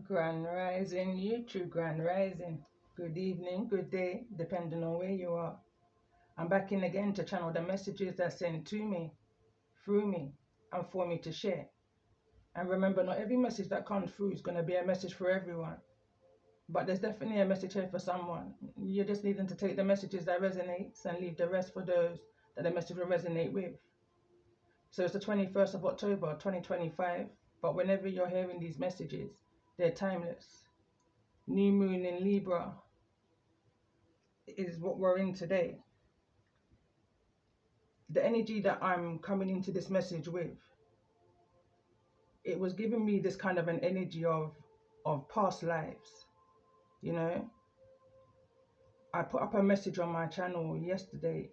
Grand Rising, YouTube Grand Rising. Good evening, good day, depending on where you are. I'm back in again to channel the messages that sent to me, through me, and for me to share. And remember, not every message that comes through is going to be a message for everyone. But there's definitely a message here for someone. You're just needing to take the messages that resonates and leave the rest for those that the message will resonate with. So it's the 21st of October, 2025. But whenever you're hearing these messages, they're timeless. New moon in Libra is what we're in today. The energy that I'm coming into this message with, it was giving me this kind of an energy of past lives. You know, I put up a message on my channel yesterday,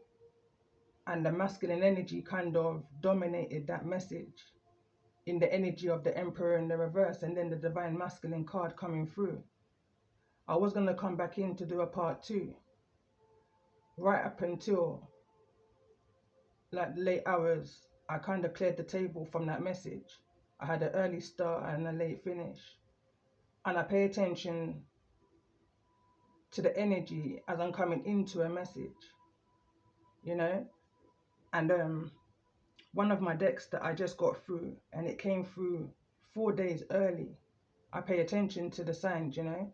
and the masculine energy kind of dominated that message in the energy of the Emperor in the reverse, and then the divine masculine card coming through. I was going to come back in to do a part 2 right up until like late hours. I kind of cleared the table from that message. I had an early start and a late finish, and I pay attention to the energy as I'm coming into a message, you know. And one of my decks that I just got through, and it came through 4 days early. I pay attention to the signs, you know.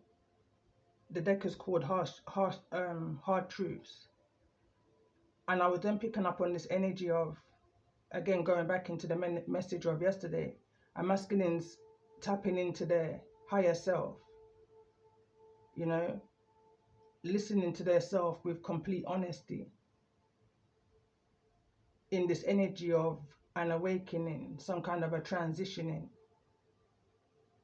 The deck is called Hard Truths, and I was then picking up on this energy of, again, going back into the message of yesterday, a masculine's tapping into their higher self, you know, listening to their self with complete honesty in this energy of an awakening, some kind of a transitioning,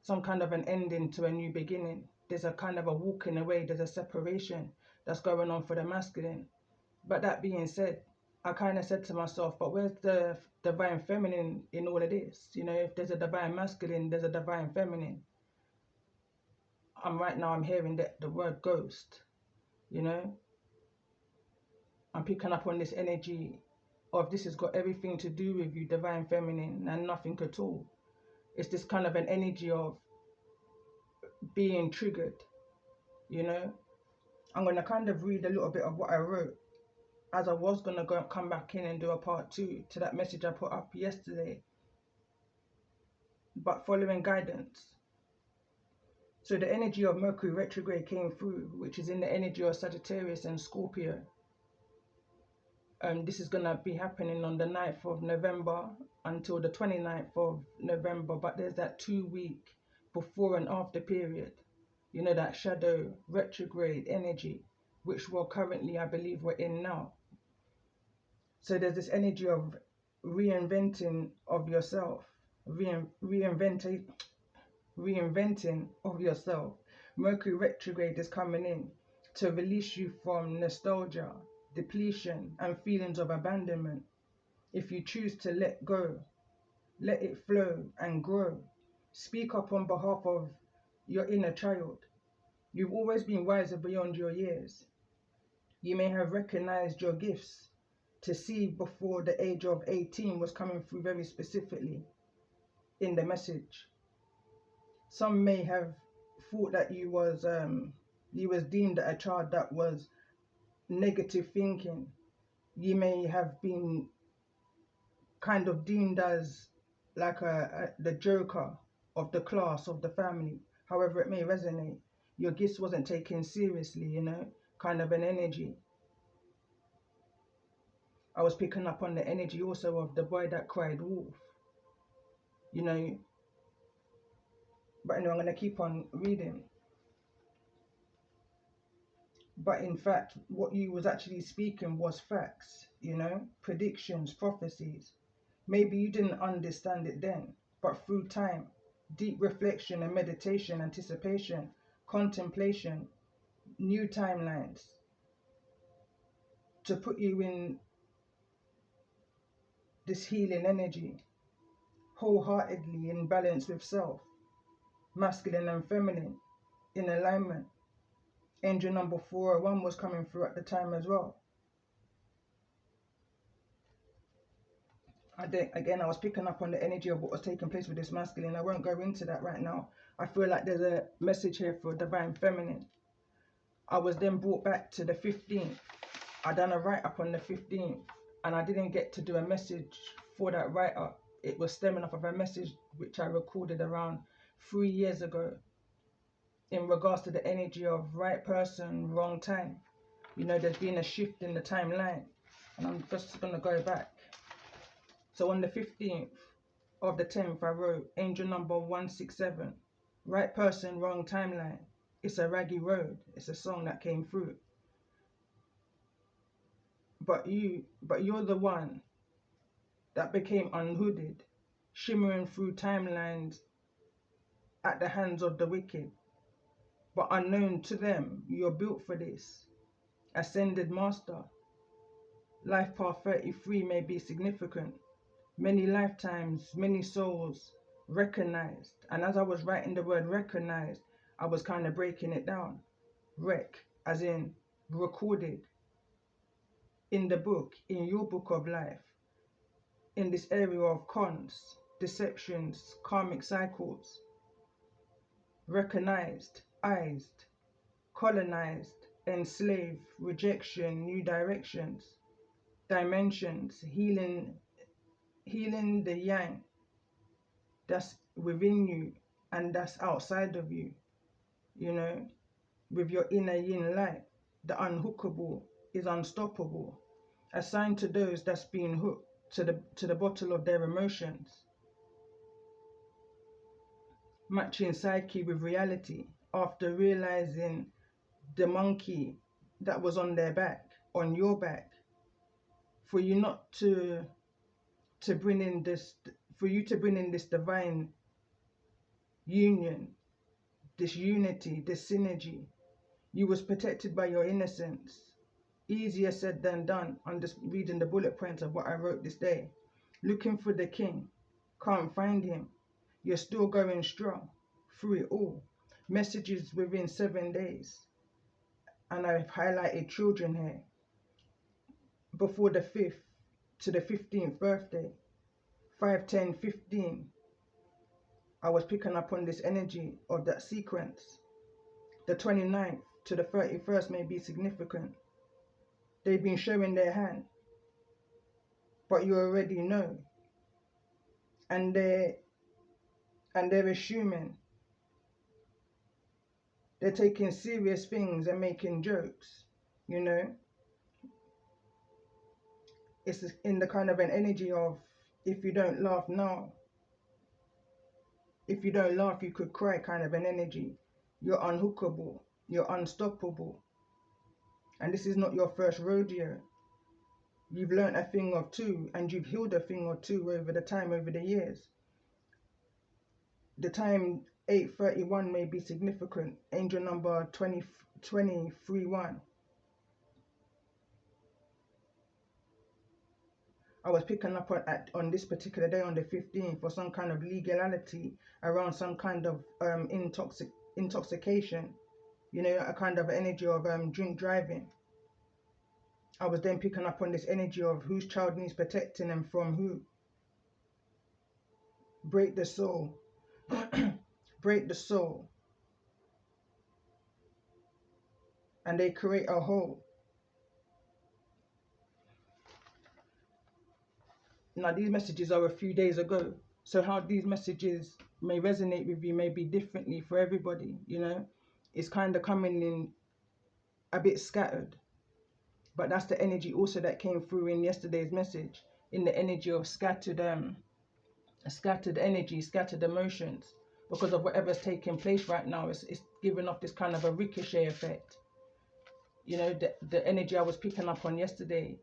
some kind of an ending to a new beginning. There's a kind of a walking away, there's a separation that's going on for the masculine. But that being said, I kind of said to myself, but where's the divine feminine in all of this? You know, if there's a divine masculine, there's a divine feminine. Right now I'm hearing the word ghost, you know. I'm picking up on this energy of this has got everything to do with you, divine feminine, and nothing at all. It's this kind of an energy of being triggered, you know. I'm going to kind of read a little bit of what I wrote, as I was going to come back in and do a part 2 to that message I put up yesterday, but following guidance. So the energy of Mercury retrograde came through, which is in the energy of Sagittarius and Scorpio. This is going to be happening on the 9th of November until the 29th of November, but there's that 2-week before and after period, you know, that shadow retrograde energy, which we're currently, I believe we're in now. So there's this energy of reinventing of yourself, reinventing of yourself. Mercury retrograde is coming in to release you from nostalgia, depletion, and feelings of abandonment. If you choose to let go, let it flow and grow. Speak up on behalf of your inner child. You've always been wiser beyond your years. You may have recognized your gifts to see before the age of 18 was coming through very specifically in the message. Some may have thought that you was deemed a child that was negative thinking. You may have been kind of deemed as like the joker of the class, of the family, however it may resonate. Your gifts wasn't taken seriously, you know, kind of an energy. I was picking up on the energy also of the boy that cried wolf, you know. But anyway, I'm going to keep on reading. But in fact, what you was actually speaking was facts, you know, predictions, prophecies. Maybe you didn't understand it then, but through time, deep reflection and meditation, anticipation, contemplation, new timelines, to put you in this healing energy, wholeheartedly in balance with self, masculine and feminine, in alignment. Angel number 401 was coming through at the time as well. Again, I was picking up on the energy of what was taking place with this masculine. I won't go into that right now. I feel like there's a message here for Divine Feminine. I was then brought back to the 15th. I done a write-up on the 15th, and I didn't get to do a message for that write-up. It was stemming off of a message which I recorded around 3 years ago in regards to the energy of right person, wrong time. You know, there's been a shift in the timeline, and I'm just going to go back. So on the 15th of the 10th, I wrote angel number 167, right person, wrong timeline. It's a raggy road. It's a song that came through. But you're the one that became unhooded, shimmering through timelines at the hands of the wicked. But unknown to them, you're built for this. Ascended master. Life path 33 may be significant. Many lifetimes, many souls recognized. And as I was writing the word recognized, I was kind of breaking it down. Rec, as in recorded in the book, in your book of life, in this area of cons, deceptions, karmic cycles. Recognized, eyed, colonized, enslaved, rejection, new directions, dimensions, healing the yang that's within you and that's outside of you, you know, with your inner yin light. The unhookable is unstoppable, assigned to those that's been hooked to the bottle of their emotions, matching psyche with reality after realizing the monkey that was on their back, on your back, for you not to bring in this, for you to bring in this divine union, this unity, this synergy. You was protected by your innocence. Easier said than done. I'm just reading the bullet points of what I wrote this day. Looking for the king, can't find him. You're still going strong through it all. Messages within 7 days. And I've highlighted children here. Before the 5th to the 15th birthday, 5, 10, 15, I was picking up on this energy of that sequence. The 29th to the 31st may be significant. They've been showing their hand, but you already know. And they're assuming. They're taking serious things and making jokes, you know. It's in the kind of an energy of, if you don't laugh now, if you don't laugh, you could cry kind of an energy. You're unhookable. You're unstoppable. And this is not your first rodeo. You've learned a thing or two, and you've healed a thing or two over the years. The time 831 may be significant. Angel number 231. I was picking up on this particular day on the 15th for some kind of legality around some kind of intoxication, you know, a kind of energy of drink driving. I was then picking up on this energy of whose child needs protecting and from who. Break the soul. Break the soul. And they create a whole. Now, these messages are a few days ago. So how these messages may resonate with you may be differently for everybody, you know. It's kind of coming in a bit scattered. But that's the energy also that came through in yesterday's message. In the energy of scattered energy, scattered emotions. Because of whatever's taking place right now, it's giving off this kind of a ricochet effect. You know, the energy I was picking up on yesterday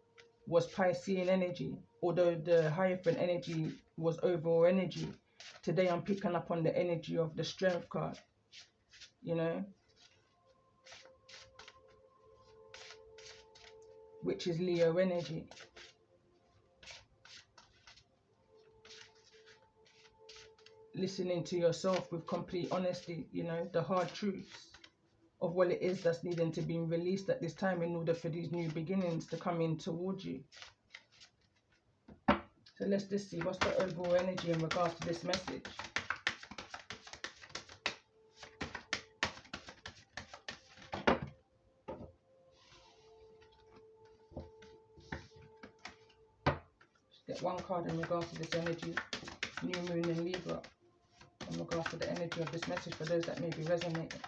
was Piscean energy, although the Hierophant energy was overall energy. Today I'm picking up on the energy of the Strength card, you know, which is Leo energy. Listening to yourself with complete honesty, you know, the hard truths of what it is that's needing to be released at this time in order for these new beginnings to come in towards you. So let's just see what's the overall energy in regards to this message. get one card in regards to this energy. New moon in Libra. In regards to the energy of this message for those that may be resonating.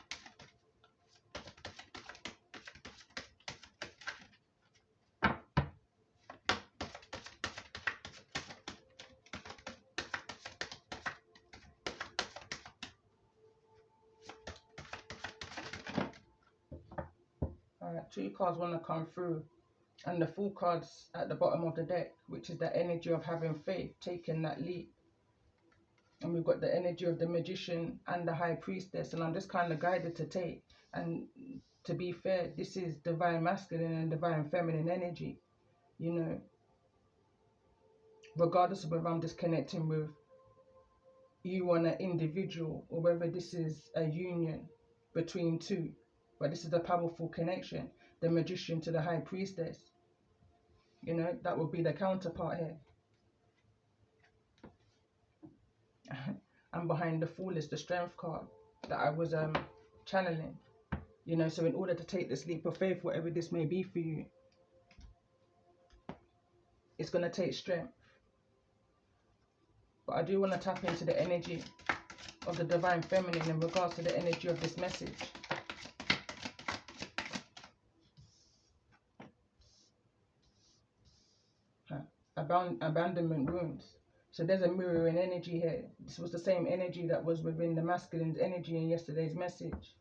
Alright, 2 cards want to come through. And the 4 cards at the bottom of the deck, which is the energy of having faith, taking that leap. And we've got the energy of the Magician and the High Priestess. And I'm just kind of guided to take. And to be fair, this is Divine Masculine and Divine Feminine energy. You know, regardless of whether I'm just connecting with you on an individual or whether this is a union between two. But this is a powerful connection. The Magician to the High Priestess. You know, that would be the counterpart here. And behind the Fool is the Strength card that I was channeling. You know, so in order to take this leap of faith, whatever this may be for you, it's going to take strength. But I do want to tap into the energy of the Divine Feminine in regards to the energy of this message. Abandonment wounds. So there's a mirroring energy here. This was the same energy that was within the masculine's energy in yesterday's message.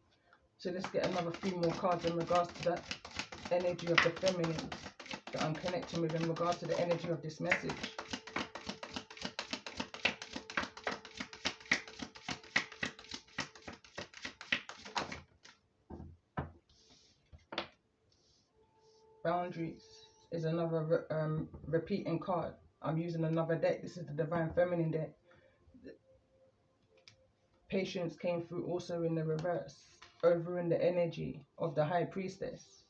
So let's get another few more cards in regards to that energy of the feminine that I'm connecting with in regards to the energy of this message. Boundaries is another repeating card. I'm using another deck. This is the Divine Feminine deck. Patience came through also in the reverse, over in the energy of the High Priestess.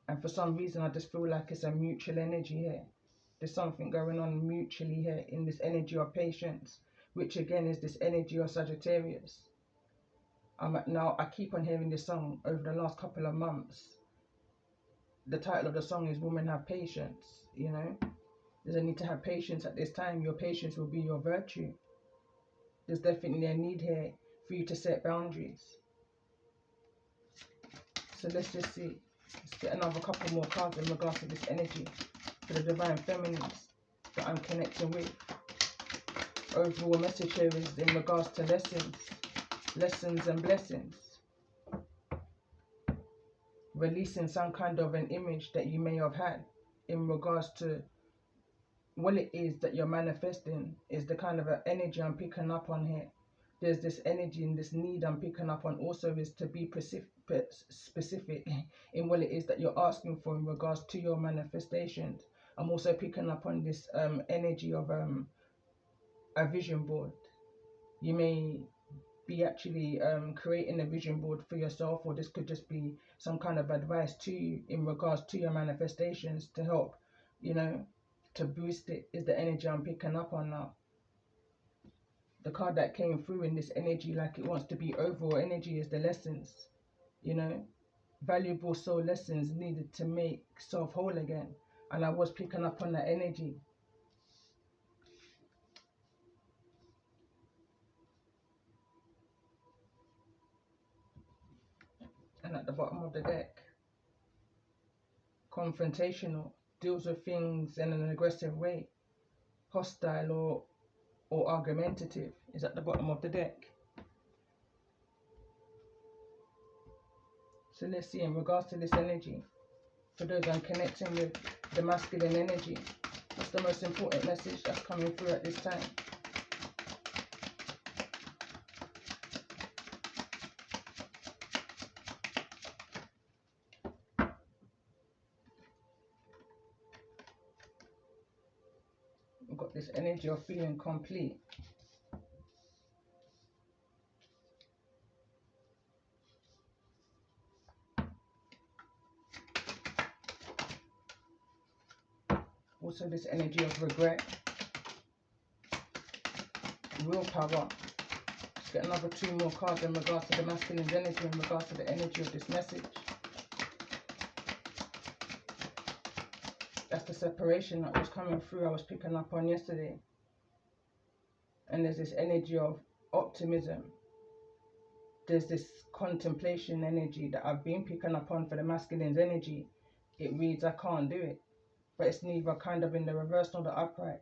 And for some reason, I just feel like it's a mutual energy here. There's something going on mutually here in this energy of patience, which again is this energy of Sagittarius. Now, I keep on hearing this song over the last couple of months. The title of the song is Women Have Patience, you know. There's a need to have patience at this time. Your patience will be your virtue. There's definitely a need here for you to set boundaries. So let's just see. Let's get another couple more cards in regards to this energy for the Divine Feminines that I'm connecting with. Overall message here is in regards to lessons and blessings. Releasing some kind of an image that you may have had in regards to what it is that you're manifesting is the kind of energy I'm picking up on here. There's this energy and this need I'm picking up on also is to be specific in what it is that you're asking for in regards to your manifestations. I'm also picking up on this energy of a vision board. You may be actually creating a vision board for yourself, or this could just be some kind of advice to you in regards to your manifestations to help, you know, to boost it is the energy I'm picking up on now. The card that came through in this energy like it wants to be overall energy is the lessons, you know, valuable soul lessons needed to make self whole again. And I was picking up on that energy. And at the bottom of the deck, confrontational, deals with things in an aggressive way. Hostile or argumentative is at the bottom of the deck. So let's see in regards to this energy, for those I'm connecting with the masculine energy, what's the most important message that's coming through at this time? We've got this energy of feeling complete. Also this energy of regret. Willpower. Let's get another 2 more cards in regards to the masculine energy, in regards to the energy of this message. that's the separation that was coming through. I was picking up on yesterday. And there's this energy of optimism. There's this contemplation energy that I've been picking up on for the masculine's energy. It reads, I can't do it. But it's neither kind of in the reverse nor the upright.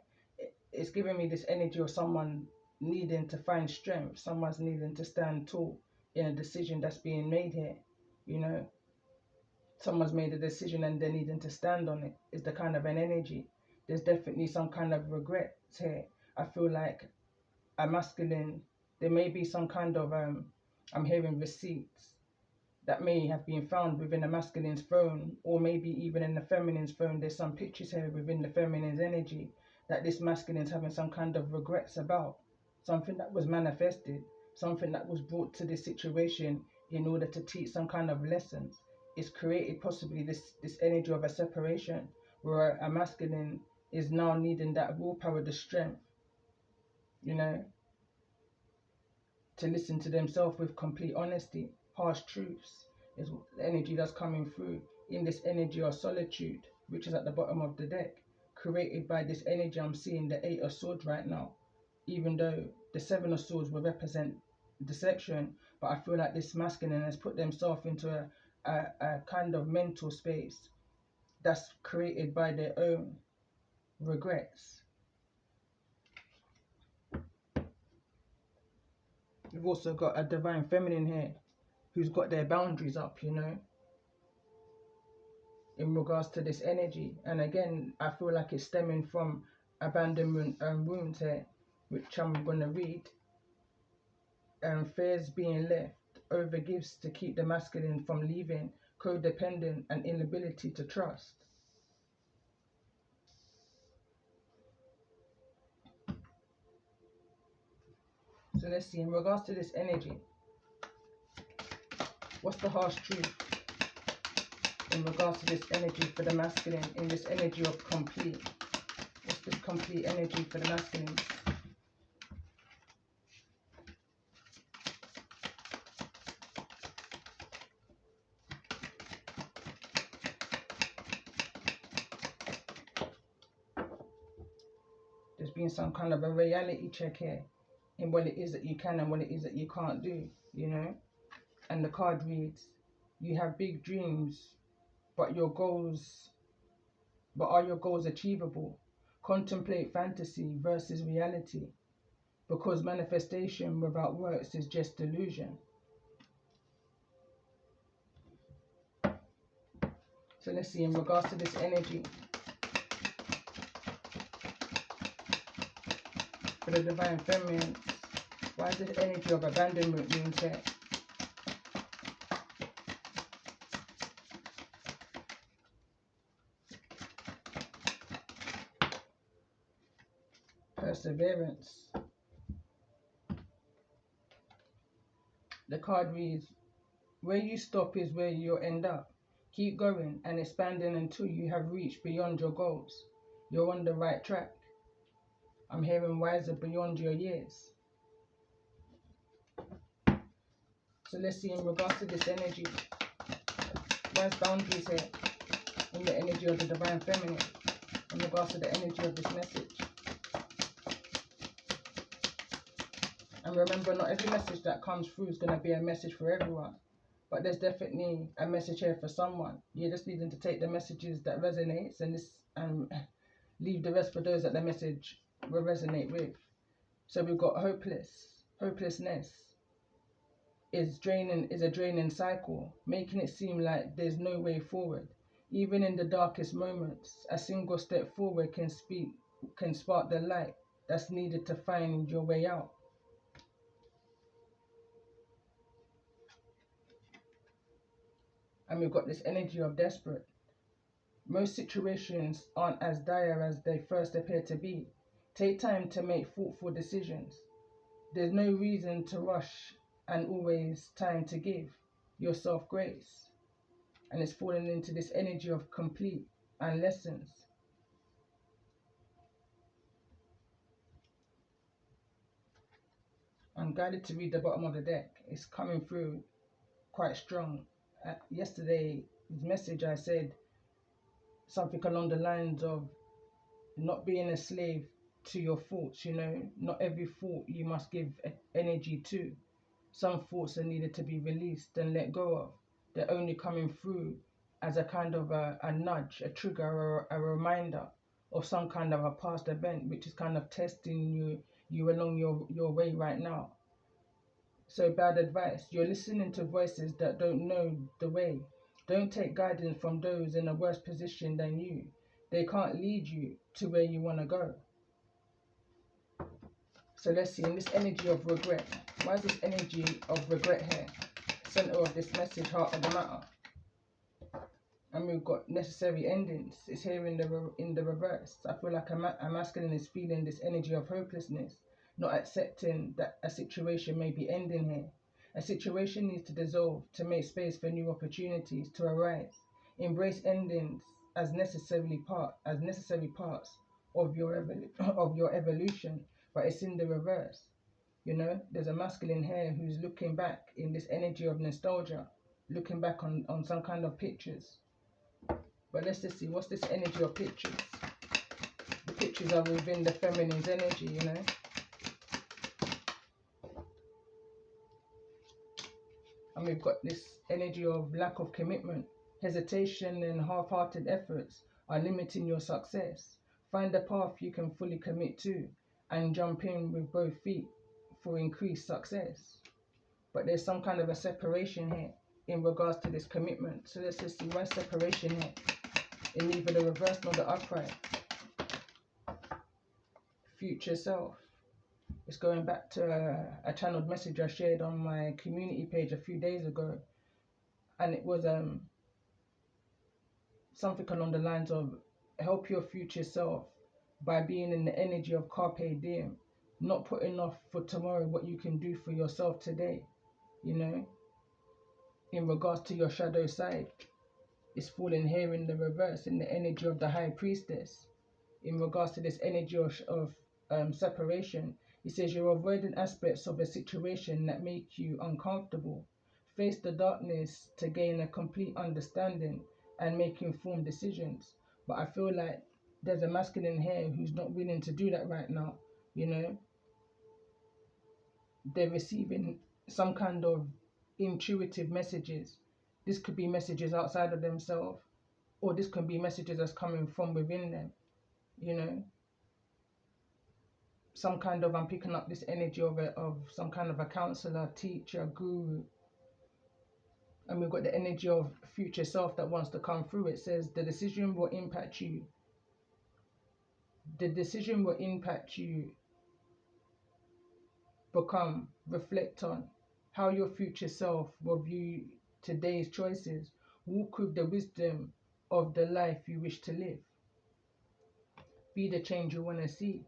It's giving me this energy of someone needing to find strength. Someone's needing to stand tall in a decision that's being made here. You know, someone's made a decision and they're needing to stand on it. Is the kind of an energy. There's definitely some kind of regrets here. I feel like a masculine, there may be some kind of, I'm hearing receipts that may have been found within a masculine's phone, or maybe even in the feminine's phone. There's some pictures here within the feminine's energy that this masculine's having some kind of regrets about. Something that was manifested, something that was brought to this situation in order to teach some kind of lessons. It's created possibly this energy of a separation where a masculine is now needing that willpower, the strength, you know, to listen to themselves with complete honesty. Harsh truths is the energy that's coming through in this energy of solitude, which is at the bottom of the deck, created by this energy. I'm seeing the 8 of Swords right now, even though the 7 of Swords will represent deception, but I feel like this masculine has put themselves into a kind of mental space that's created by their own regrets. We've also got a divine feminine here who's got their boundaries up, you know, in regards to this energy. And again, I feel like it's stemming from abandonment and wounds here, which I'm going to read. Fears being left, over gifts to keep the masculine from leaving, codependent and inability to trust. So let's see, in regards to this energy, what's the harsh truth in regards to this energy for the masculine, in this energy of complete? What's this complete energy for the masculine? There's been some kind of a reality check here in what it is that you can and what it is that you can't do, you know? And the card reads, you have big dreams, but are your goals achievable? Contemplate fantasy versus reality, because manifestation without works is just delusion. So let's see, in regards to this energy for the divine feminine, why is this energy of abandonment being set? Perseverance. The card reads, where you stop is where you'll end up. Keep going and expanding until you have reached beyond your goals. You're on the right track. I'm hearing wiser beyond your years. So let's see, in regards to this energy, where's boundaries here in the energy of the divine feminine, in regards to the energy of this message? And remember, not every message that comes through is going to be a message for everyone. But there's definitely a message here for someone. You're just needing to take the messages that resonates and leave the rest for those that the message will resonate with. So we've got hopelessness is a draining cycle, making it seem like there's no way forward. Even in the darkest moments, a single step forward can spark the light that's needed to find your way out. And we've got this energy of desperate. Most situations aren't as dire as they first appear to be. Take time to make thoughtful decisions. There's no reason to rush and always time to give yourself grace. And it's falling into this energy of complete and lessons. I'm guided to read the bottom of the deck. It's coming through quite strong. Yesterday's message I said, something along the lines of not being a slave to your thoughts. You know, not every thought you must give energy to. Some thoughts are needed to be released and let go of. They're only coming through as a kind of a nudge, a trigger, or a reminder of some kind of a past event, which is kind of testing you along your way right now. So bad advice. You're listening to voices that don't know the way. Don't take guidance from those in a worse position than you. They can't lead you to where you want to go. So let's see, in this energy of regret, why is this energy of regret here? Center of this message, heart of the matter. And we've got necessary endings. It's here in the reverse. I feel like a masculine is feeling this energy of hopelessness, not accepting that a situation may be ending here. A situation needs to dissolve to make space for new opportunities to arise. Embrace endings as necessary parts of your evolution, but it's in the reverse. You know, there's a masculine here who's looking back in this energy of nostalgia, looking back on some kind of pictures. But let's just see, what's this energy of pictures? The pictures are within the feminine's energy, you know. And we've got this energy of lack of commitment. Hesitation and half-hearted efforts are limiting your success. Find a path you can fully commit to and jump in with both feet for increased success. But there's some kind of a separation here in regards to this commitment. So let's just see, why separation here in neither the reverse nor the upright? Future self. It's going back to a channeled message I shared on my community page a few days ago, and it was something along the lines of help your future self by being in the energy of carpe diem, not putting off for tomorrow what you can do for yourself today. You know, in regards to your shadow side, it's falling here in the reverse, in the energy of the high priestess. In regards to this energy of separation, it says you're avoiding aspects of a situation that make you uncomfortable. Face the darkness to gain a complete understanding and make informed decisions. But I feel like there's a masculine here who's not willing to do that right now. You know, they're receiving some kind of intuitive messages. This could be messages outside of themselves, or this could be messages that's coming from within them. You know, some kind of, I'm picking up this energy of some kind of a counselor, teacher, guru. And we've got the energy of future self that wants to come through. It says the decision will impact you. The decision will impact you. Become, reflect on how your future self will view today's choices. Walk with the wisdom of the life you wish to live. Be the change you want to see.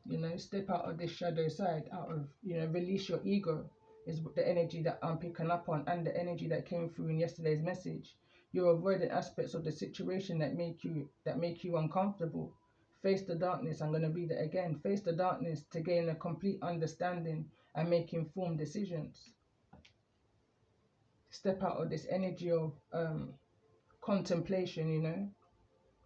You know, step out of this shadow side, out of, you know, release your ego is the energy that I'm picking up on, and the energy that came through in yesterday's message. You're avoiding aspects of the situation that make you uncomfortable. Face the darkness. I'm going to read it again. Face the darkness to gain a complete understanding and make informed decisions. Step out of this energy of contemplation, you know.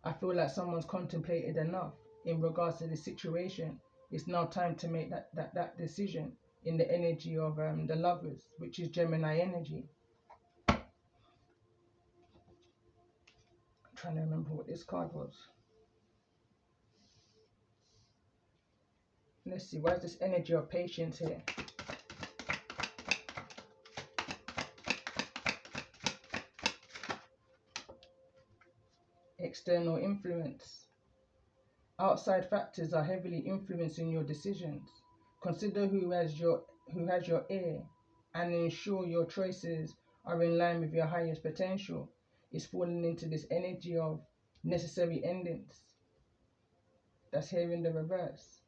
I feel like someone's contemplated enough in regards to the situation. It's now time to make that decision in the energy of the lovers, which is Gemini energy. I'm trying to remember what this card was. Let's see, why is this energy of patience here? External influence. Outside factors are heavily influencing your decisions. Consider who has your ear and ensure your choices are in line with your highest potential. It's falling into this energy of necessary endings. That's here in the reverse.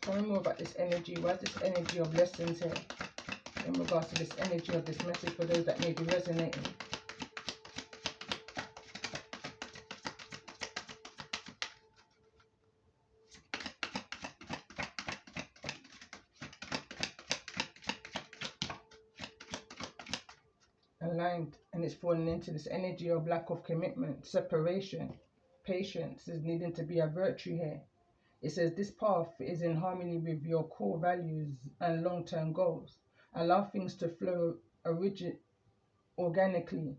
Tell me more about this energy. Why is this energy of lessons here in regards to this energy of this message for those that may be resonating? aligned, and it's falling into this energy of lack of commitment, separation. Patience is needing to be a virtue here. It says this path is in harmony with your core values and long-term goals. Allow things to flow organically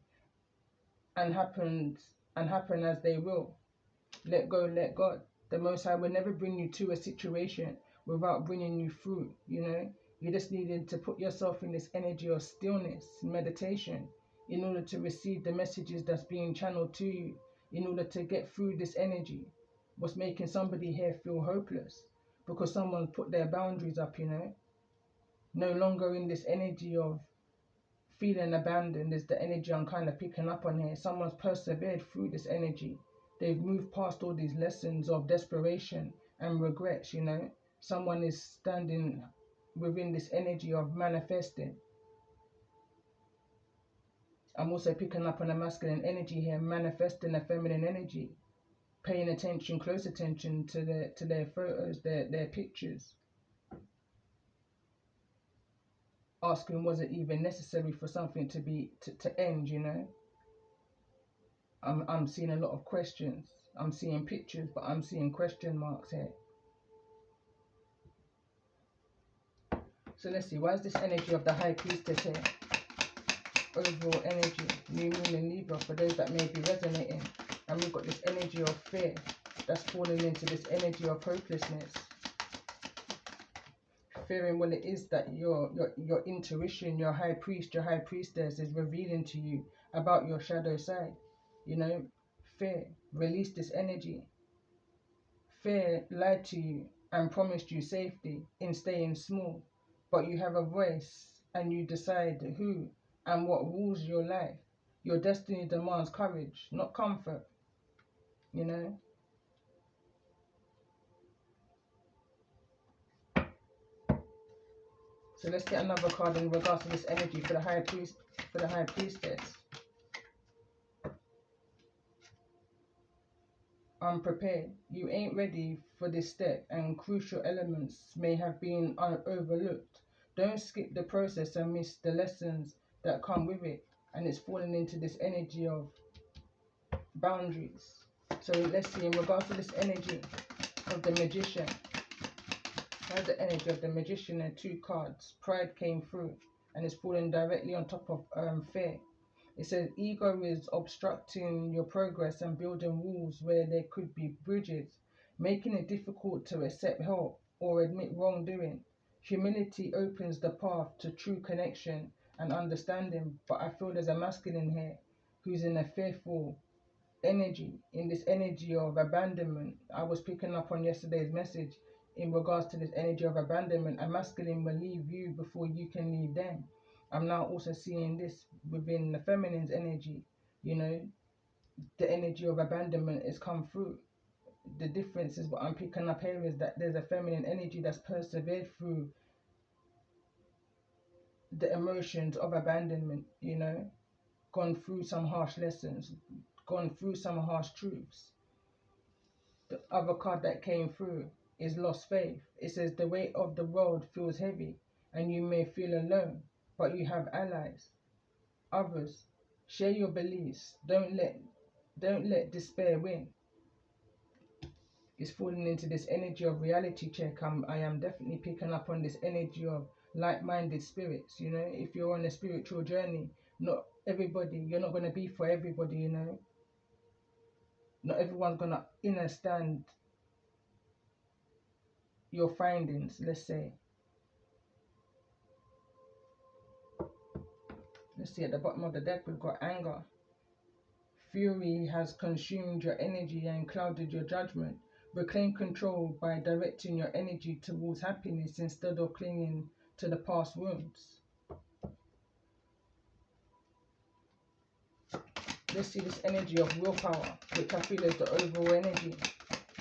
and happen as they will. Let go, let God. The Most High will never bring you to a situation without bringing you through, you know. You just needed to put yourself in this energy of stillness, meditation, in order to receive the messages that's being channeled to you, in order to get through this energy. What's making somebody here feel hopeless? Because someone put their boundaries up, you know. No longer in this energy of feeling abandoned is the energy I'm kind of picking up on here. Someone's persevered through this energy. They've moved past all these lessons of desperation and regrets, you know. Someone is standing within this energy of manifesting. I'm also picking up on a masculine energy here, manifesting a feminine energy, paying attention, close attention to their photos, their pictures. Asking, was it even necessary for something to end, you know? I'm seeing a lot of questions. I'm seeing pictures, but I'm seeing question marks here. So let's see, why is this energy of the High Priestess here? Overall energy, new moon in Libra, for those that may be resonating. And we've got this energy of fear that's falling into this energy of hopelessness. Fearing what it is that your intuition, your high priest, your high priestess is revealing to you about your shadow side. You know, fear, release this energy. Fear lied to you and promised you safety in staying small, but you have a voice and you decide who and what rules your life. Your destiny demands courage, not comfort, you know. So let's get another card in regards to this energy for the high priestess. Unprepared. You ain't ready for this step, and crucial elements may have been overlooked. Don't skip the process and miss the lessons that come with it. And it's falling into this energy of boundaries. So let's see, in regards to this energy of the Magician. How's the energy of the Magician and 2 cards? Pride came through, and it's falling directly on top of fear. It says ego is obstructing your progress and building walls where there could be bridges, making it difficult to accept help or admit wrongdoing. Humility opens the path to true connection and understanding, but I feel there's a masculine here who's in a fearful energy, in this energy of abandonment. I was picking up on yesterday's message in regards to this energy of abandonment. A masculine will leave you before you can leave them. I'm now also seeing this within the feminine's energy. You know, the energy of abandonment has come through. The difference is what I'm picking up here is that there's a feminine energy that's persevered through the emotions of abandonment, you know, gone through some harsh lessons, gone through some harsh truths. The other card that came through is lost faith. It says the weight of the world feels heavy and you may feel alone, but you have allies, others. Share your beliefs. Don't let despair win. It's falling into this energy of reality check. I am definitely picking up on this energy of like-minded spirits. You know, if you're on a spiritual journey, not everybody, you're not going to be for everybody, you know. Not everyone's going to understand your findings, let's say. Let's see, at the bottom of the deck, we've got anger. Fury has consumed your energy and clouded your judgment. Reclaim control by directing your energy towards happiness instead of clinging to the past wounds. Let's see this energy of willpower, which I feel is the overall energy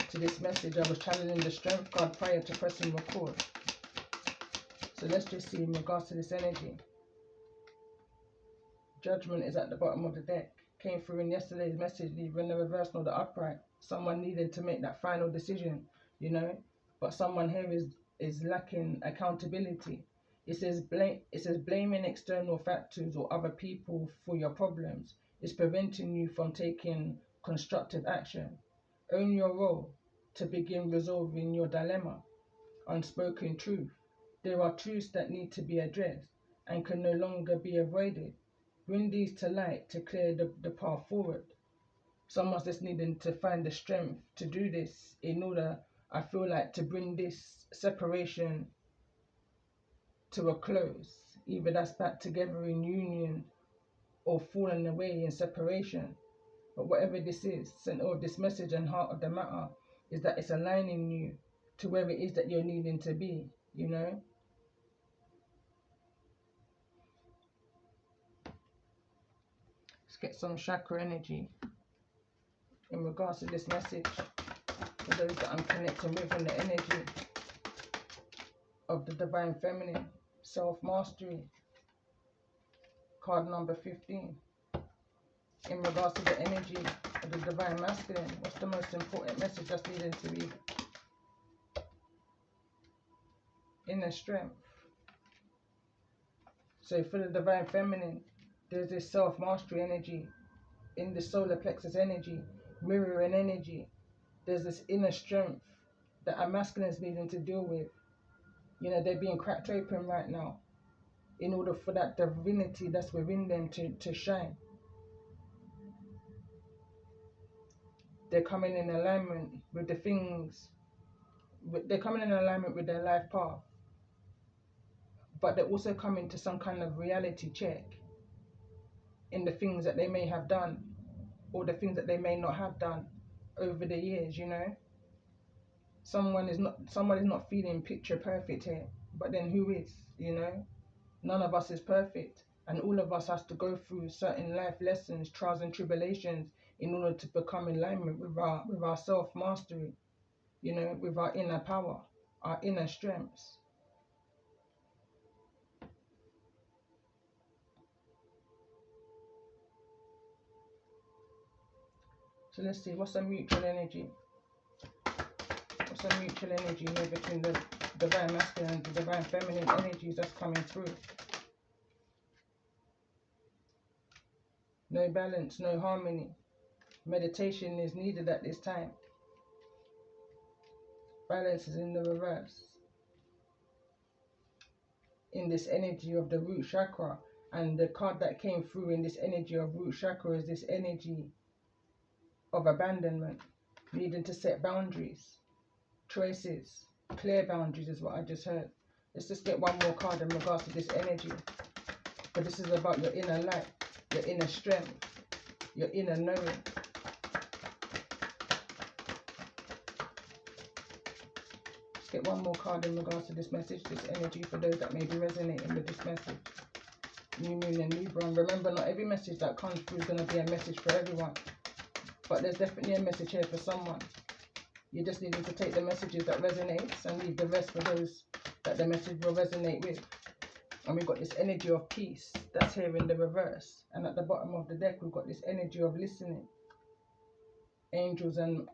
to this message. I was channeling the strength card prior to pressing record. So let's just see in regards to this energy. Judgment is at the bottom of the deck. Came through in yesterday's message, neither in the reverse nor the upright. Someone needed to make that final decision, you know, but someone here is lacking accountability. It says blaming external factors or other people for your problems is preventing you from taking constructive action. Own your role to begin resolving your dilemma. Unspoken truth. There are truths that need to be addressed and can no longer be avoided. Bring these to light to clear the path forward. Someone's just needing to find the strength to do this in order, I feel like, to bring this separation to a close. Either that's back together in union or falling away in separation. But whatever this is, center of this message and heart of the matter is that it's aligning you to where it is that you're needing to be, you know? Let's get some chakra energy in regards to this message for those that I'm connecting with in the energy of the Divine Feminine. Self-mastery, card number 15. In regards to the energy of the Divine Masculine, what's the most important message that's needed to be? Inner strength. So for the Divine Feminine, there's this self-mastery energy in the solar plexus energy, mirroring energy. There's this inner strength that our masculine is needing to deal with. You know, they're being cracked open right now in order for that divinity that's within them to shine. They're coming in alignment with the things, they're coming in alignment with their life path, but they're also coming to some kind of reality check in the things that they may have done or the things that they may not have done over the years, you know. Someone is not feeling picture perfect here, but then who is, you know? None of us is perfect, and all of us has to go through certain life lessons, trials and tribulations in order to become in alignment with our self-mastery, you know, with our inner power, our inner strengths. So let's see, what's a mutual energy? What's a mutual energy here between the Divine Masculine and the Divine Feminine energies that's coming through? No balance, no harmony. Meditation is needed at this time. Balance is in the reverse. In this energy of the root chakra, and the card that came through in this energy of root chakra is this energy of abandonment, needing to set boundaries, choices, clear boundaries is what I just heard. Let's just get one more card in regards to this energy, but this is about your inner light, your inner strength, your inner knowing. Let's get one more card in regards to this message, this energy, for those that may be resonating with this message. New Moon and Libra. And remember, not every message that comes through is going to be a message for everyone, but there's definitely a message here for someone. You just need to take the messages that resonates and leave the rest for those that the message will resonate with. And we've got this energy of peace that's here in the reverse, and at the bottom of the deck we've got this energy of listening, angels and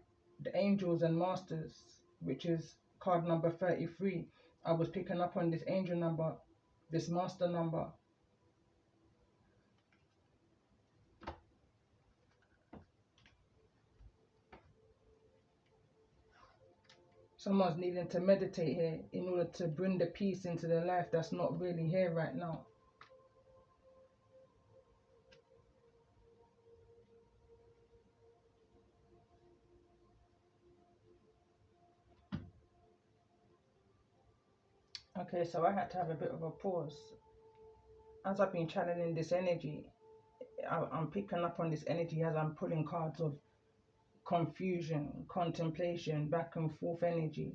the angels and masters, which is card number 33. I was picking up on this angel number, this master number. Someone's needing to meditate here in order to bring the peace into their life that's not really here right now. Okay, so I had to have a bit of a pause. As I've been channeling this energy, I'm picking up on this energy as I'm pulling cards of confusion, contemplation, back and forth energy.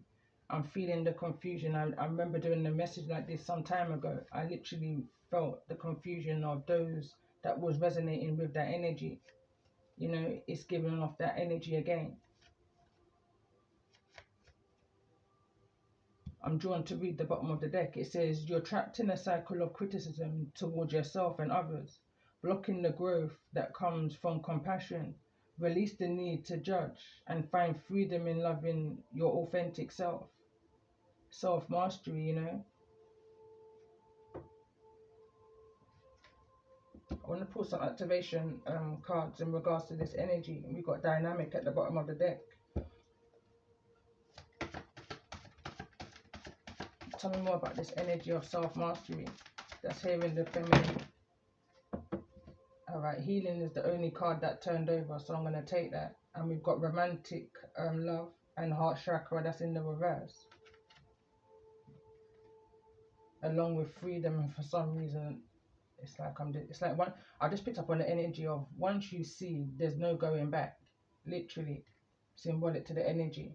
I'm feeling the confusion. I remember doing a message like this some time ago. I literally felt the confusion of those that was resonating with that energy. You know, it's giving off that energy again. I'm drawn to read the bottom of the deck. It says, you're trapped in a cycle of criticism towards yourself and others, blocking the growth that comes from compassion. Release the need to judge and find freedom in loving your authentic self. Self-mastery, you know. I want to pull some activation cards in regards to this energy. We've got dynamic at the bottom of the deck. Tell me more about this energy of self-mastery that's here in the feminine. Alright, healing is the only card that turned over, so I'm going to take that. And we've got romantic love and heart chakra, that's in the reverse. Along with freedom, and for some reason, it's like I just picked up on the energy of once you see, there's no going back. Literally, symbolic to the energy.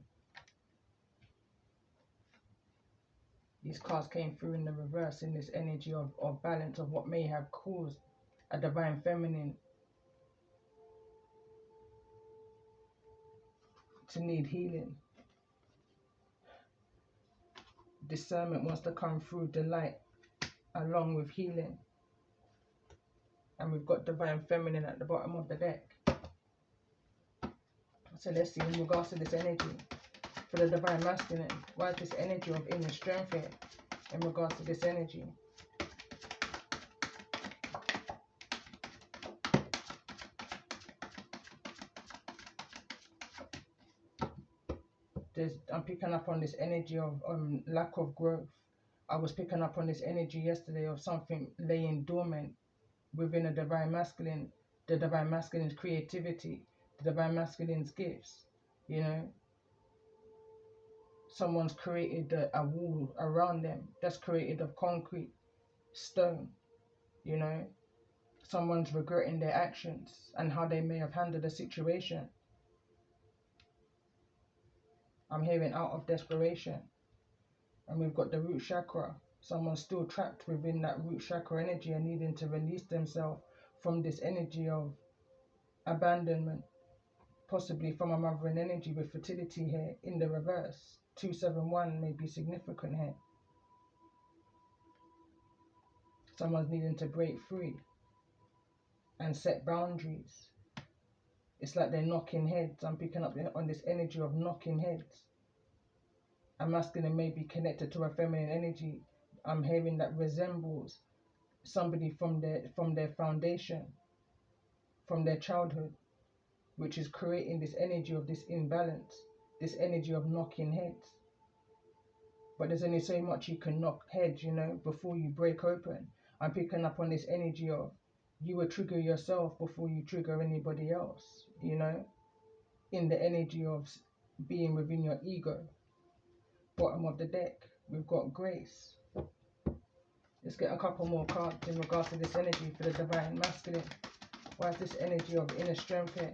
These cards came through in the reverse in this energy of balance of what may have caused a divine feminine to need healing. Discernment wants to come through the light along with healing. And we've got divine feminine at the bottom of the deck. So let's see in regards to this energy for the divine masculine. Why is this energy of inner strength here in regards to this energy? I'm picking up on this energy of lack of growth. I was picking up on this energy yesterday of something laying dormant within a divine masculine, the divine masculine's creativity, the divine masculine's gifts. You know, someone's created a wall around them that's created of concrete, stone. You know, someone's regretting their actions and how they may have handled a situation. I'm hearing out of desperation. And we've got the root chakra. Someone's still trapped within that root chakra energy and needing to release themselves from this energy of abandonment. Possibly from a mothering energy with fertility here in the reverse. 271 may be significant here. Someone's needing to break free and set boundaries. It's like they're knocking heads. I'm picking up on this energy of knocking heads. A masculine may be connected to a feminine energy. I'm hearing that resembles somebody from their foundation, from their childhood, which is creating this energy of this imbalance, this energy of knocking heads. But there's only so much you can knock heads, you know, before you break open. I'm picking up on this energy of you will trigger yourself before you trigger anybody else, you know, in the energy of being within your ego. Bottom of the deck, we've got grace. Let's get a couple more cards in regards to this energy for the divine masculine. Why is this energy of inner strength here?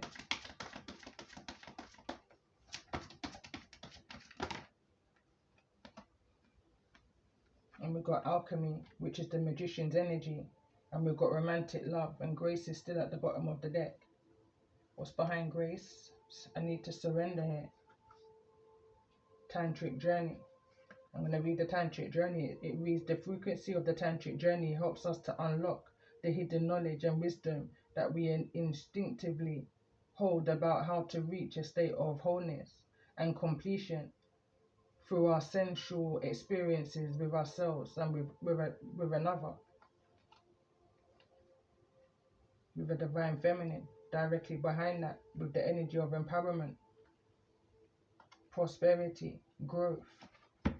And we've got alchemy, which is the magician's energy. And we've got romantic love, and grace is still at the bottom of the deck. What's behind grace? I need to surrender here. Tantric journey. I'm going to read the tantric journey. It reads, the frequency of the tantric journey helps us to unlock the hidden knowledge and wisdom that we instinctively hold about how to reach a state of wholeness and completion through our sensual experiences with ourselves and with another. With a divine feminine directly behind that, with the energy of empowerment, prosperity, growth.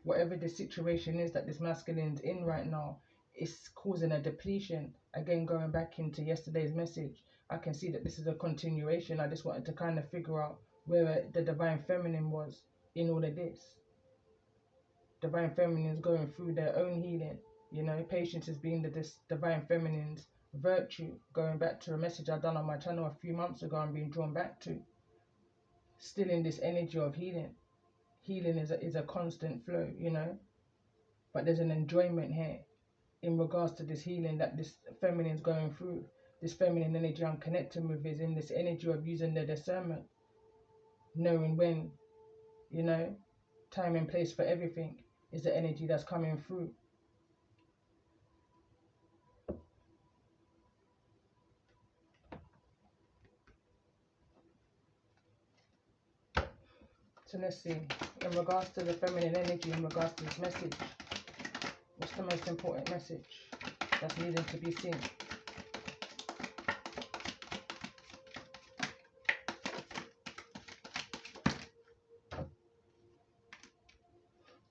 Whatever the situation is that this masculine's in right now, it's causing a depletion. Again, going back into yesterday's message, I can see that this is a continuation. I just wanted to kind of figure out where the divine feminine was in all of this. Divine feminine is going through their own healing. You know, patience is being the divine feminine's virtue. Going back to a message I done on my channel a few months ago and being drawn back to. Still in this energy of healing. Healing is a constant flow, you know. But there's an enjoyment here in regards to this healing that this feminine's going through. This feminine energy I'm connecting with is in this energy of using their discernment. Knowing when, you know, time and place for everything is the energy that's coming through. So let's see, in regards to the feminine energy, in regards to this message, what's the most important message that's needing to be seen?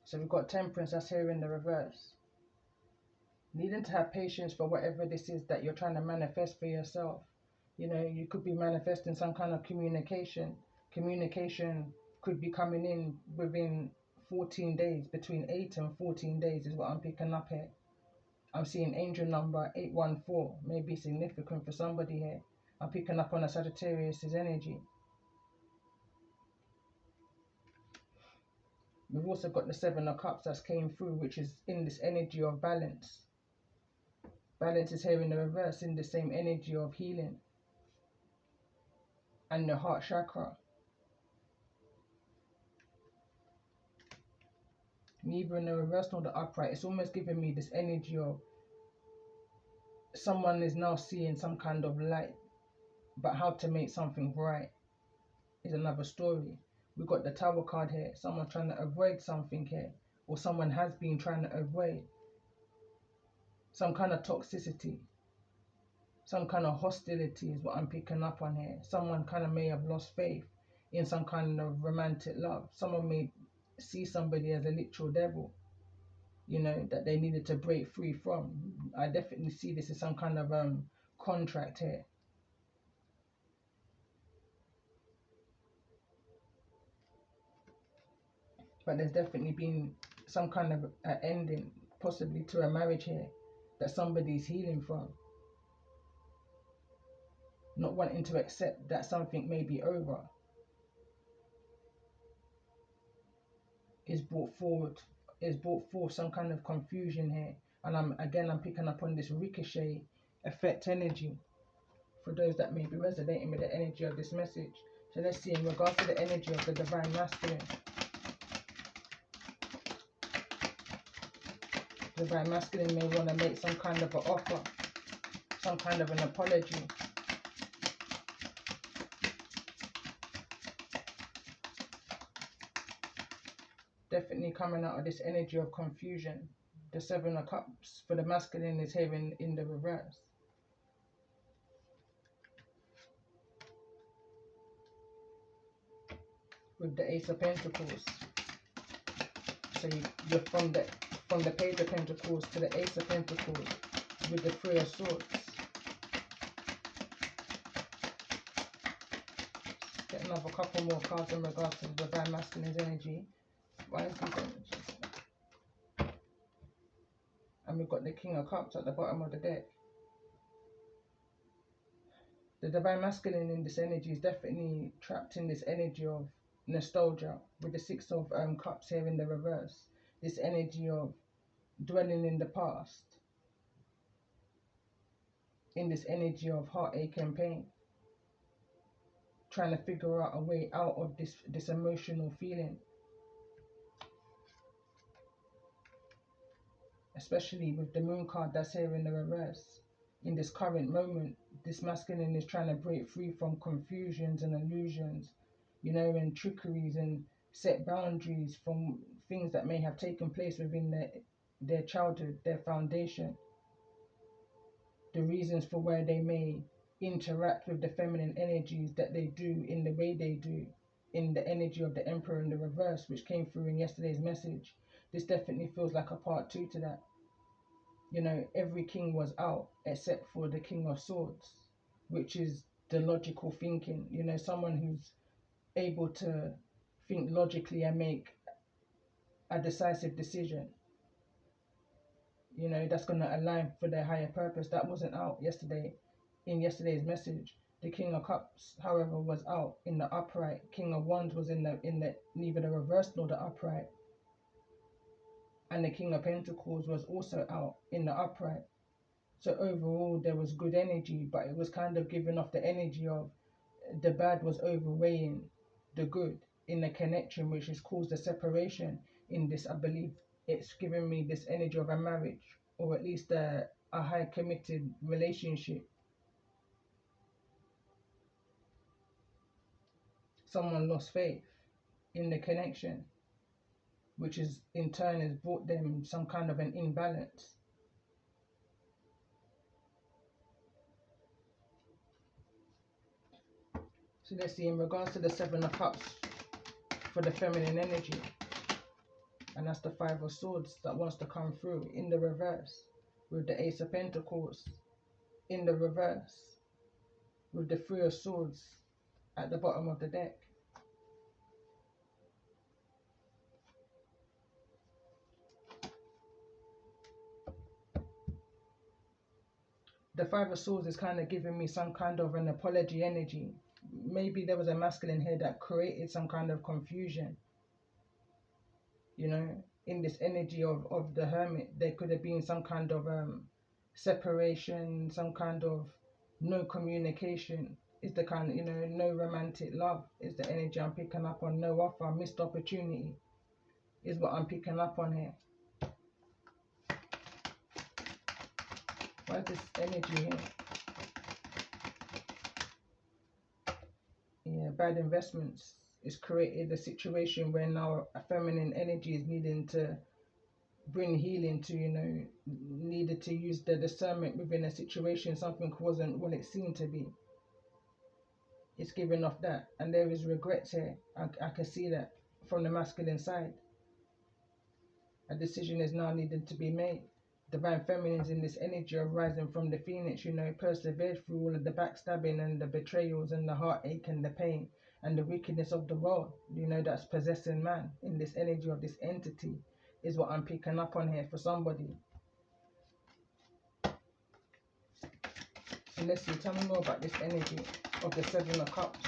So we've got Temperance, that's here in the reverse. Needing to have patience for whatever this is that you're trying to manifest for yourself. You know, you could be manifesting some kind of communication. Communication could be coming in within 14 days, between 8 and 14 days is what I'm picking up here. I'm seeing angel number 814, may be significant for somebody here. I'm picking up on a Sagittarius's energy. We've also got the Seven of Cups that's came through, which is in this energy of balance. Balance is here in the reverse, in the same energy of healing. And the heart chakra. Neither in the reverse nor the upright. It's almost giving me this energy of someone is now seeing some kind of light, but how to make something bright is another story. We've got the Tower card here. Someone trying to avoid something here, or someone has been trying to avoid some kind of toxicity, some kind of hostility is what I'm picking up on here. Someone kind of may have lost faith in some kind of romantic love. Someone may see somebody as a literal devil, you know, that they needed to break free from. I definitely see this as some kind of contract here. But there's definitely been some kind of ending, possibly to a marriage here, that somebody's healing from. Not wanting to accept that something may be over is brought forth some kind of confusion here. And I'm picking up on this ricochet effect energy for those that may be resonating with the energy of this message. So let's see in regards to the energy of the divine masculine. Divine masculine may want to make some kind of an offer, some kind of an apology. Definitely coming out of this energy of confusion. The Seven of Cups for the masculine is here in the reverse. With the Ace of Pentacles. So you're from the Page of Pentacles to the Ace of Pentacles with the Three of Swords. Get another couple more cards in regards to the divine masculine's energy. Why is these energies? And we've got the King of Cups at the bottom of the deck. The divine masculine in this energy is definitely trapped in this energy of nostalgia with the Six of Cups here in the reverse. This energy of dwelling in the past. In this energy of heartache and pain. Trying to figure out a way out of this emotional feeling. Especially with the Moon card that's here in the reverse. In this current moment, this masculine is trying to break free from confusions and illusions, you know, and trickeries, and set boundaries from things that may have taken place within their childhood, their foundation. The reasons for where they may interact with the feminine energies that they do in the way they do, in the energy of the Emperor in the reverse, which came through in yesterday's message. This definitely feels like a part 2 to that. You know, every king was out except for the King of Swords, which is the logical thinking. You know, someone who's able to think logically and make a decisive decision. You know, that's going to align for their higher purpose. That wasn't out yesterday in yesterday's message. The King of Cups, however, was out in the upright. King of Wands was in the neither the reverse nor the upright. And the King of Pentacles was also out in the upright. So overall, there was good energy, but it was kind of giving off the energy of the bad was overweighing the good in the connection, which has caused a separation in this. I believe it's giving me this energy of a marriage, or at least a high committed relationship. Someone lost faith in the connection, which is in turn has brought them some kind of an imbalance. So let's see, in regards to the Seven of Cups for the feminine energy. And that's the Five of Swords that wants to come through in the reverse, with the Ace of Pentacles in the reverse, with the Three of Swords at the bottom of the deck. The Five of Swords is kind of giving me some kind of an apology energy. Maybe there was a masculine here that created some kind of confusion. You know, in this energy of the Hermit, there could have been some kind of separation, some kind of no communication. Is the kind of, you know, no romantic love is the energy I'm picking up on. No offer, missed opportunity is what I'm picking up on here. Why is this energy here? Yeah, bad investments. It's created a situation where now a feminine energy is needing to bring healing to, you know, needed to use the discernment within a situation. Something wasn't what it seemed to be. It's giving off that. And there is regrets here. I can see that from the masculine side. A decision is now needed to be made. Divine feminines in this energy are rising from the phoenix, you know, persevered through all of the backstabbing and the betrayals and the heartache and the pain and the wickedness of the world, you know, that's possessing man in this energy of this entity is what I'm picking up on here for somebody. So let's see, tell me more about this energy of the Seven of Cups,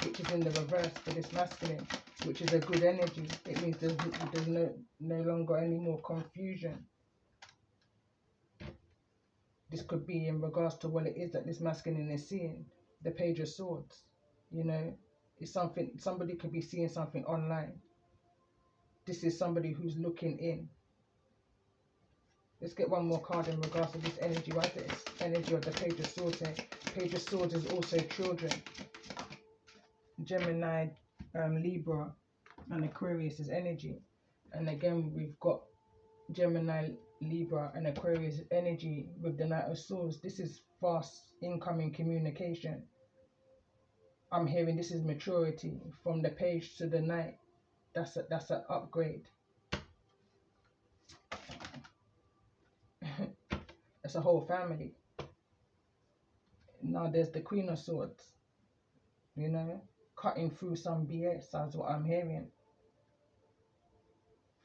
which is in the reverse for this masculine, which is a good energy. It means there's no longer any more confusion. This could be in regards to what it is that this masculine is seeing. The Page of Swords, you know, it's something, somebody could be seeing something online. This is somebody who's looking in. Let's get one more card in regards to this energy. Why is this energy of the Page of Swords here? Page of Swords is also children. Gemini, Libra, and Aquarius is energy. And again, we've got Gemini, Libra, and Aquarius energy with the Knight of Swords. This is fast incoming communication. I'm hearing this is maturity from the Page to the Knight. That's an upgrade. That's a whole family. Now there's the Queen of Swords. You know, cutting through some BS. That's what I'm hearing.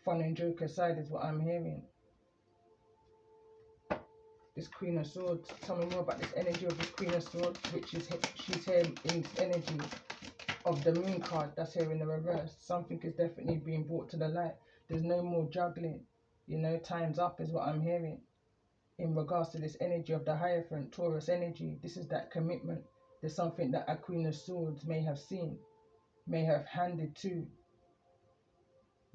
Fun and joke aside is what I'm hearing. This Queen of Swords. Tell me more about this energy of this Queen of Swords, which is she's here in this energy of the Moon card. That's here in the reverse. Something is definitely being brought to the light. There's no more juggling. You know, time's up is what I'm hearing. In regards to this energy of the Hierophant, Taurus energy, this is that commitment. There's something that a Queen of Swords may have seen, may have handed to,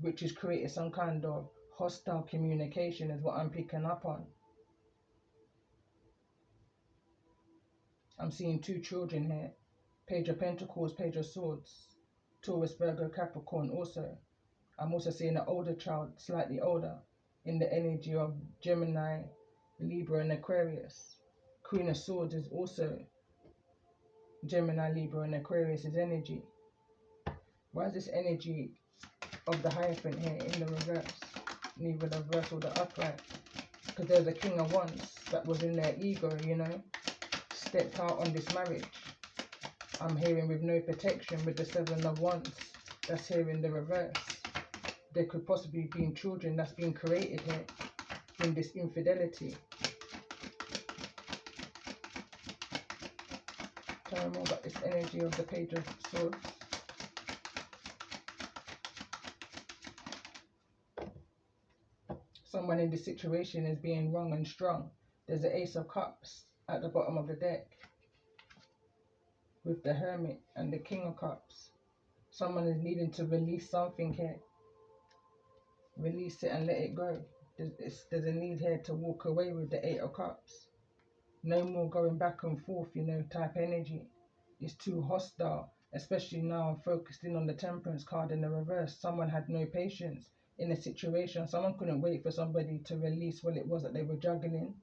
which has created some kind of hostile communication is what I'm picking up on. I'm seeing two children here. Page of Pentacles, Page of Swords, Taurus, Virgo, Capricorn also. I'm also seeing an older child, slightly older, in the energy of Gemini, Libra, and Aquarius. Queen of Swords is also Gemini, Libra, and Aquarius' energy. Why is this energy of the Hierophant here in the reverse? Neither the reverse or the upright. Because there's a King of Wands that was in their ego, you know, stepped out on this marriage. I'm hearing with no protection with the Seven of Wands. That's here in the reverse. There could possibly be children that's being created here in this infidelity. Tell me more about this energy of the Page of Swords. Someone in this situation is being wrong and strong. There's the Ace of Cups at the bottom of the deck with the Hermit and the King of Cups. Someone is needing to release something here. Release it and let it go. There's a need here to walk away with the Eight of Cups. No more going back and forth, you know, type energy. It's too hostile, especially now I'm focused in on the Temperance card in the reverse. Someone had no patience in a situation. Someone couldn't wait for somebody to release what it was that they were juggling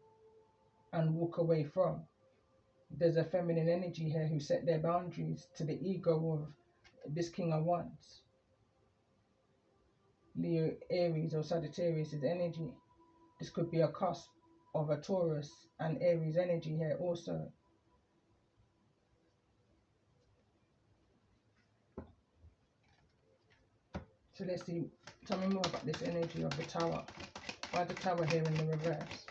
and walk away from. There's a feminine energy here who set their boundaries to the ego of this King of Wands. Leo, Aries or Sagittarius energy. This could be a cusp of a Taurus and Aries energy here also. So let's see, tell me more about this energy of the Tower. Why the Tower here in the reverse?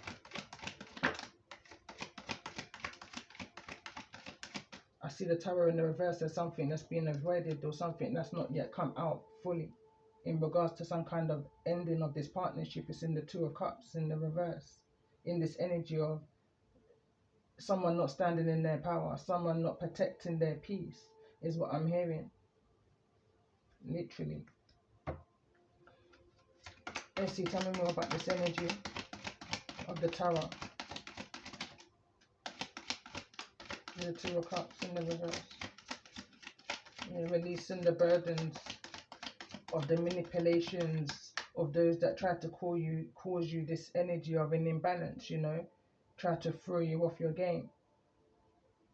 I see the Tower in the reverse as something that's being avoided or something that's not yet come out fully in regards to some kind of ending of this partnership. It's in the Two of Cups in the reverse, in this energy of someone not standing in their power, someone not protecting their peace, is what I'm hearing. Literally. Let's see, tell me more about this energy of the Tower. The Two of Cups in the reverse. Yeah, releasing the burdens of the manipulations of those that try to cause you this energy of an imbalance, you know, try to throw you off your game,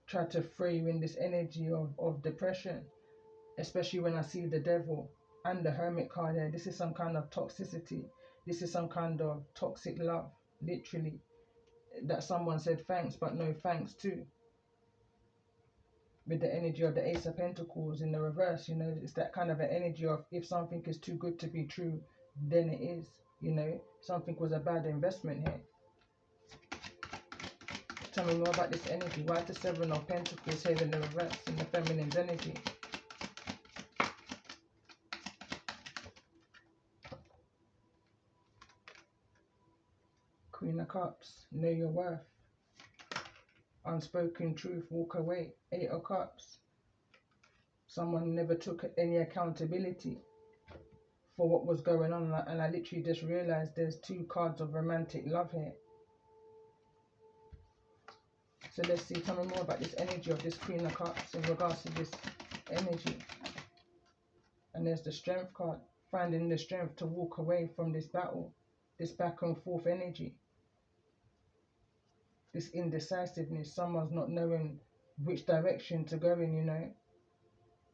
try to throw you in this energy of depression, especially when I see the Devil and the Hermit card here. This is some kind of toxicity. This is some kind of toxic love, literally, that someone said thanks but no thanks to. With the energy of the Ace of Pentacles in the reverse, you know, it's that kind of an energy of if something is too good to be true, then it is, you know, something was a bad investment here. Tell me more about this energy. Why the Seven of Pentacles here in the reverse, in the feminine's energy? Queen of Cups, know your worth. Unspoken truth, walk away. Eight of Cups. Someone never took any accountability for what was going on, and I literally just realized there's two cards of romantic love here. So let's see, tell me more about this energy of this Queen of Cups in regards to this energy. And there's the Strength card, finding the strength to walk away from this battle, this back and forth energy, this indecisiveness, someone's not knowing which direction to go in, you know,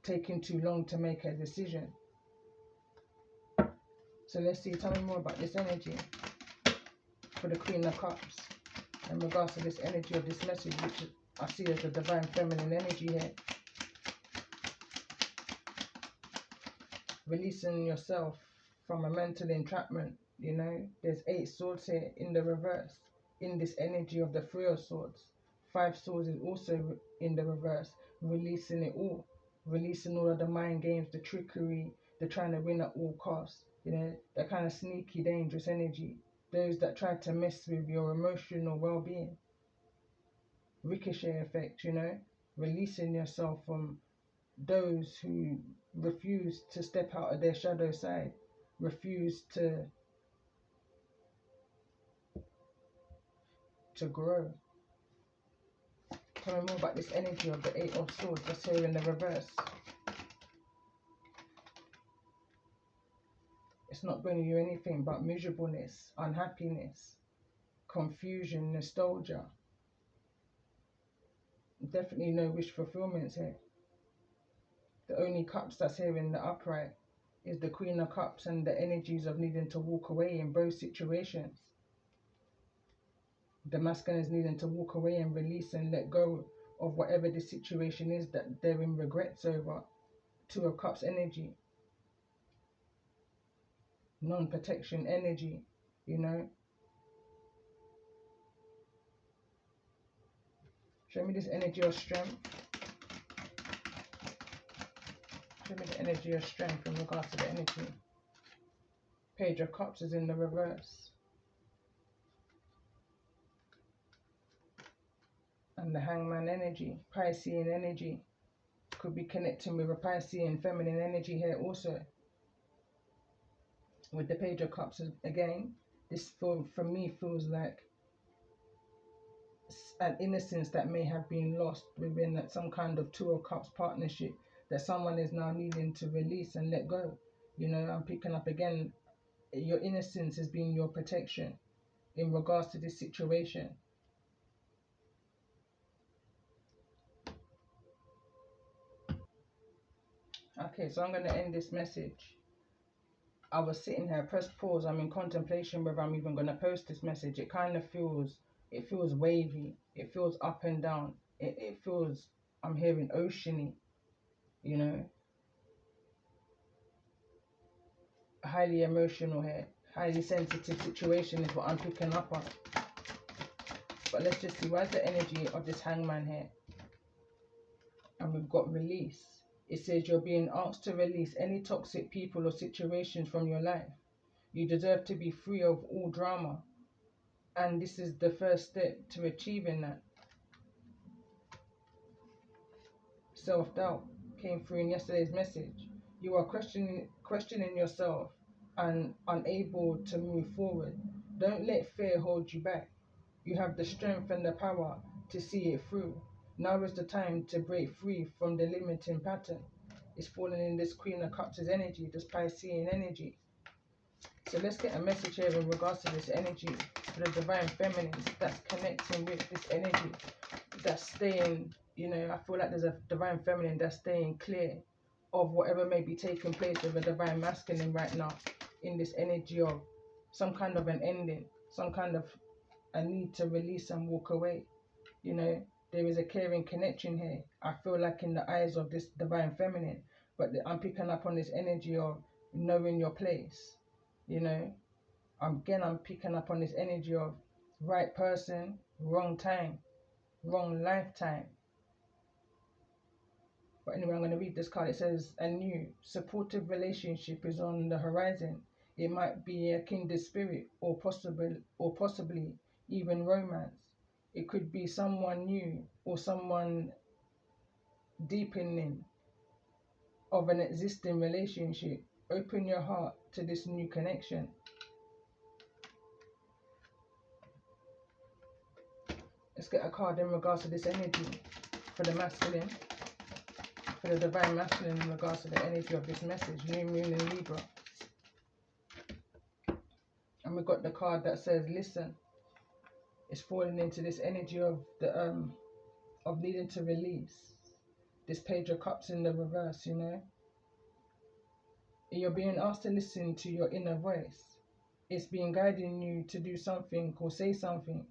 taking too long to make a decision. So let's see, tell me more about this energy for the Queen of Cups in regards to this energy of this message, which I see as the divine feminine energy here. Releasing yourself from a mental entrapment, you know. There's 8 swords here in the reverse, in this energy of the 3 of swords. 5 swords is also in the reverse, releasing it all. Releasing all of the mind games, the trickery, the trying to win at all costs, you know, that kind of sneaky, dangerous energy. Those that try to mess with your emotional well-being. Ricochet effect, you know, releasing yourself from those who refuse to step out of their shadow side, refuse to grow. Tell me more about this energy of the 8 of swords that's here in the reverse. It's not bringing you anything but miserableness, unhappiness, confusion, nostalgia. Definitely no wish fulfillments here. The only cups that's here in the upright is the Queen of Cups and the energies of needing to walk away in both situations. The masculine is needing to walk away and release and let go of whatever the situation is that they're in regrets over. 2 of Cups energy. Non-protection energy, you know. Show me this energy of strength. Show me the energy of strength in regards to the energy. Page of Cups is in the reverse. And the Hangman energy, Piscean energy. Could be connecting with a Piscean feminine energy here also. With the Page of Cups again, this for me feels like an innocence that may have been lost within some kind of 2 of Cups partnership that someone is now needing to release and let go. You know, I'm picking up again, your innocence has been your protection in regards to this situation. Okay, so I'm going to end this message I was sitting here, press pause. I'm in contemplation whether I'm even going to post this message. It kind of feels, it feels wavy. It feels up and down. It feels, I'm hearing oceany, you know, highly emotional here. Highly sensitive situation is what I'm picking up on. But let's just see, where's the energy of this hangman here? And we've got release. It says you're being asked to release any toxic people or situations from your life. You deserve to be free of all drama. And this is the first step to achieving that. Self-doubt came through in yesterday's message. You are questioning yourself and unable to move forward. Don't let fear hold you back. You have the strength and the power to see it through. Now is the time to break free from the limiting pattern. It's falling in this Queen of Cups' energy, this Piscean energy. So let's get a message here in regards to this energy for the divine feminine that's connecting with this energy, that's staying, you know, I feel like there's a divine feminine that's staying clear of whatever may be taking place with a divine masculine right now in this energy of some kind of an ending, some kind of a need to release and walk away. You know, there is a caring connection here. I feel like in the eyes of this divine feminine, but I'm picking up on this energy of knowing your place. You know, I'm picking up on this energy of right person, wrong time, wrong lifetime. But anyway, I'm going to read this card. It says, a new supportive relationship is on the horizon. It might be a kindred spirit or possibly even romance. It could be someone new or someone deepening of an existing relationship. Open your heart to this new connection. Let's get a card in regards to this energy for the masculine, for the divine masculine in regards to the energy of this message, new moon in Libra. And we got the card that says, listen. It's falling into this energy of the of needing to release. This Page of Cups in the reverse, you know. You're being asked to listen to your inner voice. It's been guiding you to do something or say something.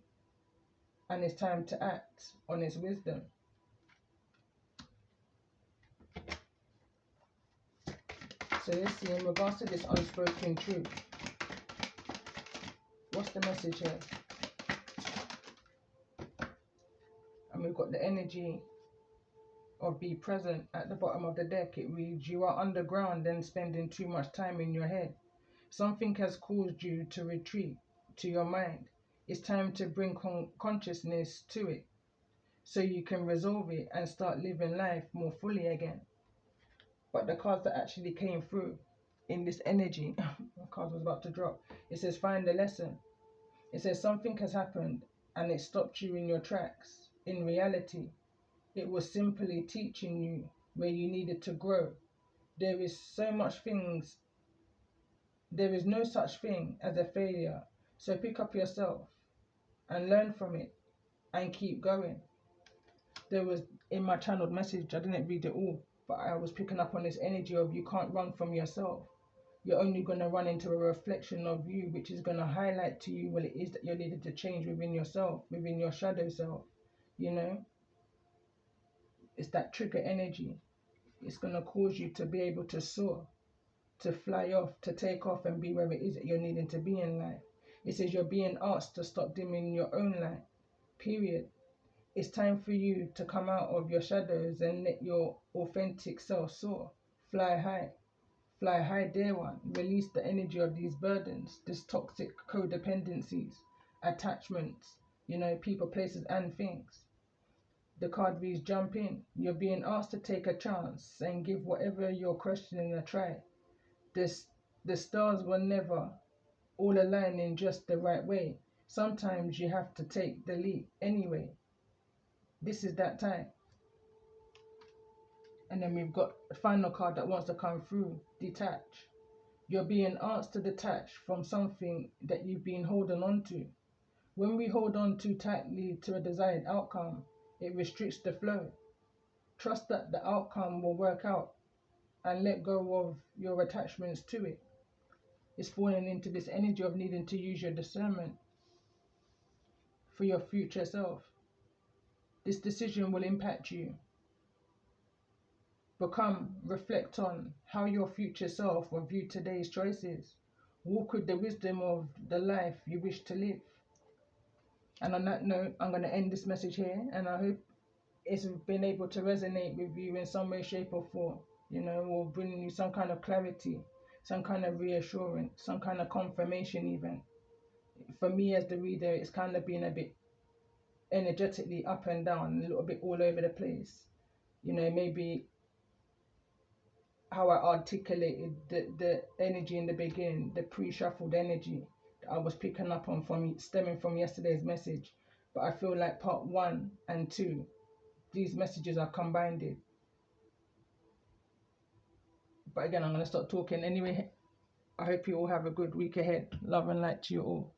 And it's time to act on its wisdom. So let's see, in regards to this unspoken truth, what's the message here? And we've got the energy of be present at the bottom of the deck. It reads, you are underground and spending too much time in your head. Something has caused you to retreat to your mind. It's time to bring consciousness to it so you can resolve it and start living life more fully again. But the cards that actually came through in this energy, the card was about to drop. It says, find the lesson. It says something has happened and it stopped you in your tracks. In reality, it was simply teaching you where you needed to grow. There is no such thing as a failure. So pick up yourself and learn from it and keep going. There was, in my channeled message, I didn't read it all, but I was picking up on this energy of you can't run from yourself. You're only going to run into a reflection of you, which is going to highlight to you what it is that you're needed to change within yourself, within your shadow self. You know, it's that trigger energy. It's going to cause you to be able to soar, to fly off, to take off and be where it is that you're needing to be in life. It says you're being asked to stop dimming your own light, period. It's time for you to come out of your shadows and let your authentic self soar. Fly high. Fly high, dear one. Release the energy of these burdens, these toxic codependencies, attachments, you know, people, places and things. The card reads, jump in. You're being asked to take a chance and give whatever you're questioning a try. The stars will never all align in just the right way. Sometimes you have to take the leap anyway. This is that time. And then we've got a final card that wants to come through, detach. You're being asked to detach from something that you've been holding on to. When we hold on too tightly to a desired outcome, it restricts the flow. Trust that the outcome will work out and let go of your attachments to it. It's falling into this energy of needing to use your discernment for your future self. This decision will impact you. Reflect on how your future self will view today's choices. Walk with the wisdom of the life you wish to live. And on that note, I'm going to end this message here, and I hope it's been able to resonate with you in some way, shape, or form, or bring you some kind of clarity, some kind of reassurance, some kind of confirmation even. For me as the reader, it's kind of been a bit energetically up and down, a little bit all over the place. Maybe how I articulated the energy in the beginning, the pre-shuffled energy that I was picking up on stemming from yesterday's message. But I feel like part 1 and 2, these messages are combined. But again, I'm going to stop talking. Anyway, I hope you all have a good week ahead. Love and light to you all.